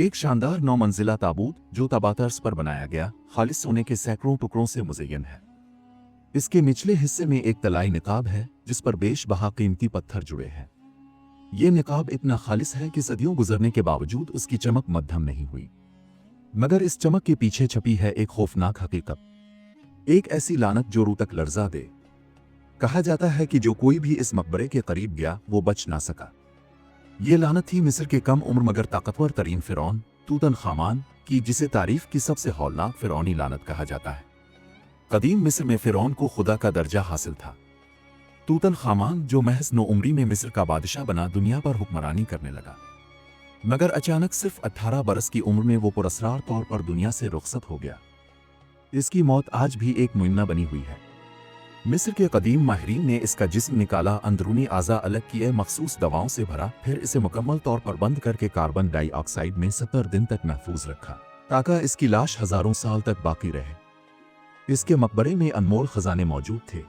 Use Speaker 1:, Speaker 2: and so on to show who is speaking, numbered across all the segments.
Speaker 1: एक शानदार 9 मंजिला ताबूत जो तबातर्स पर बनाया गया खालिस सोने के सैकड़ों टुकड़ों से मुज़य्यन है। इसके निचले हिस्से में एक तलाई निकाब है जिस पर बेशबहा कीमती पत्थर जुड़े हैं। ये निकाब इतना खालिस है कि सदियों गुजरने के बावजूद उसकी चमक मद्धम नहीं हुई, मगर इस चमक के पीछे छपी है एक खौफनाक हकीकत, एक ऐसी लानत जो रूह तक लर्जा दे। कहा जाता है कि जो कोई भी इस मकबरे के करीब गया वो बच ना सका। ये लानत थी मिस्र के कम उम्र मगर ताकतवर तरीन फिरौन तूतनखामान की, जिसे तारीफ की सबसे हौलनाक फिरौनी लानत कहा जाता है। कदीम मिस्र में फिरौन को खुदा का दर्जा हासिल था। तूतनखामान जो महज 9 उम्री में मिस्र का बादशाह बना दुनिया पर हुक्मरानी करने लगा, मगर अचानक सिर्फ 18 बरस की उम्र में वो पुरस्रार तौर पर दुनिया से रुखसत हो गया। इसकी मौत आज भी एक मुइन्ना बनी हुई है। मिस्र के कदीम माहिरीन ने इसका जिस्म निकाला, अंदरूनी आज़ा अलग किए, मखसूस दवाओं से भरा, फिर इसे मुकम्मल तौर पर बंद करके कार्बन डाइऑक्साइड में 70 दिन तक महफूज रखा ताकि इसकी लाश हजारों साल तक बाकी रहे। इसके मकबरे में अनमोल खजाने मौजूद थे,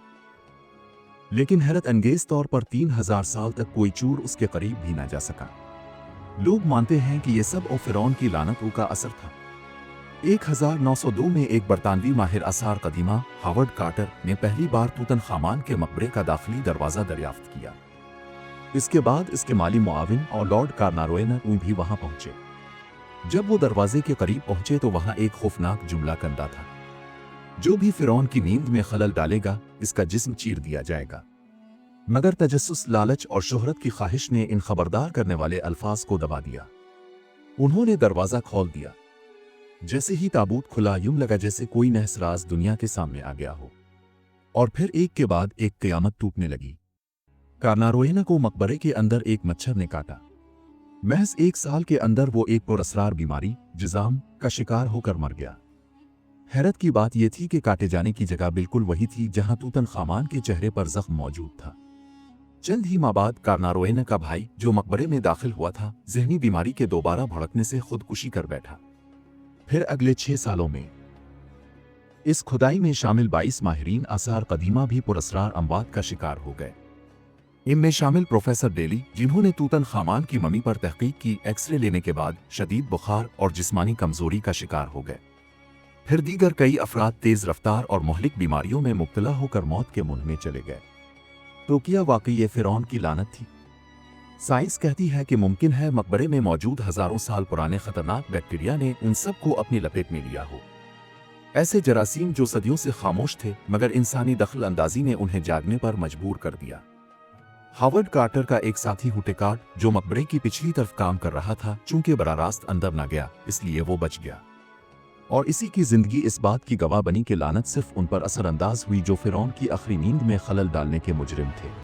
Speaker 1: लेकिन हैरत अंगेज तौर पर 3000 साल तक कोई चूर उसके करीब भी ना जा सका। लोग मानते हैं कि यह सब फिरौन की लानतों का असर था। 1902 में एक बरतानवी माहिर आसार कदीमा हावर्ड कार्टर ने पहली बार तूतनखामान के मकबरे का दाखिली दरवाज़ा दरियाफ्त किया। इसके बाद इसके माली मुआविन और लॉर्ड कार्नारोएन भी वहां पहुंचे। जब वो दरवाजे के करीब पहुंचे तो वहां एक खौफनाक जुमला कंदा था, जो भी फिरौन की नींद में खलल डालेगा इसका जिस्म चीर दिया जाएगा। मगर तजस्सुस, लालच और शोहरत की ख्वाहिश ने इन खबरदार करने वाले अल्फाज को दबा दिया। उन्होंने दरवाज़ा खोल दिया। जैसे ही ताबूत खुला, यूं लगा जैसे कोई नहसराज दुनिया के सामने आ गया हो, और फिर एक के बाद एक क़यामत टूटने लगी। कार्नारोएना को मकबरे के अंदर एक मच्छर ने काटा। महज 1 साल के अंदर वो एक पुरस्रार बीमारी जिज़ाम का शिकार होकर मर गया। हैरत की बात यह थी कि काटे जाने की जगह बिल्कुल वही थी जहां तूतनखामान के चेहरे पर जख्म मौजूद था। चंद ही माह बाद कार्नारोएना का भाई जो मकबरे में दाखिल हुआ था, ज़हनी बीमारी के दोबारा भड़कने से खुदकुशी कर बैठा। फिर अगले 6 सालों में इस खुदाई में शामिल 22 माहिरीन आसार कदीमा भी पुरस्रार अमवात का शिकार हो गए। इनमें शामिल प्रोफेसर डेली, जिन्होंने तूतनखामान की ममी पर तहकीक की, एक्सरे लेने के बाद शदीद बुखार और जिस्मानी कमजोरी का शिकार हो गए। फिर दीगर कई अफराद तेज रफ्तार और मुहलिक बीमारियों में मुब्तला होकर मौत के मुंह में चले गए। तो क्या वाकई ये फिरौन की लानत थी? साइंस कहती है कि मुमकिन है मकबरे में मौजूद हजारों साल पुराने खतरनाक बैक्टीरिया ने उन सब को अपनी लपेट में लिया हो। ऐसे जरासीम जो सदियों से खामोश थे, मगर इंसानी दखल अंदाजी ने उन्हें जागने पर मजबूर कर दिया। हावर्ड कार्टर का एक साथी हुटेकार्ट, जो मकबरे की पिछली तरफ काम कर रहा था, चूंकि बराह रास्त अंदर न गया इसलिए वो बच गया, और इसी की जिंदगी इस बात की गवाह बनी कि लानत सिर्फ उन पर असरअंदाज हुई जो फिरौन की आखिरी नींद में खलल डालने के मुजरिम थे।